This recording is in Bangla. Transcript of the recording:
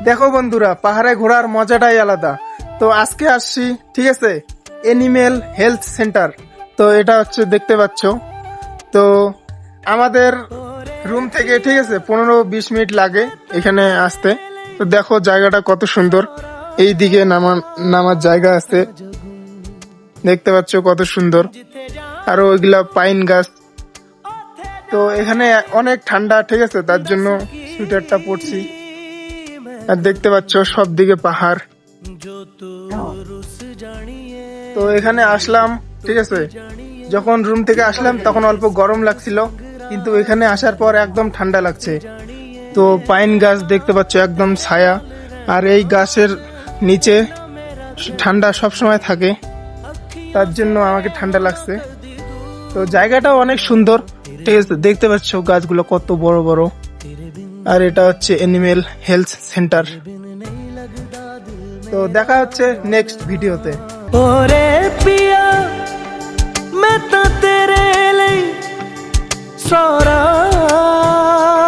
দেখো বন্ধুরা, পাহাড়ে ঘোরার মজাটাই আলাদা। তো আজকে আসছি, ঠিক আছে, এনিম্যাল হেলথ সেন্টার। তো এটা হচ্ছে দেখতে পাচ্ছ। তো আমাদের রুম থেকে, ঠিক আছে, 15-20 মিনিট লাগে এখানে আসতে। তো দেখো জায়গাটা কত সুন্দর। এই দিকে নামার জায়গা আছে, দেখতে পাচ্ছ কত সুন্দর। আরো ওইগুলা পাইন গাছ। তো এখানে অনেক ঠান্ডা, ঠিক আছে, তার জন্য সুইটারটা পরছি। আর দেখতে পাচ্ছ সব দিকে পাহাড়। তো এখানে আসলাম, ঠিক আছে, যখন রুম থেকে আসলাম তখন অল্প গরম লাগছিল, কিন্তু এখানে আসার পর একদম ঠান্ডা লাগছে। তো পাইন গাছ দেখতে পাচ্ছ, একদম ছায়া। আর এই গাছের নিচে ঠান্ডা সব সময় থাকে, তার জন্য আমাকে ঠান্ডা লাগছে। তো জায়গাটাও অনেক সুন্দর, ঠিক আছে, দেখতে পাচ্ছ গাছগুলো কত বড় বড়। আর এটা হচ্ছে এনিম্যাল হেলথ সেন্টার। তো দেখা হচ্ছে নেক্সট ভিডিওতে। ওরে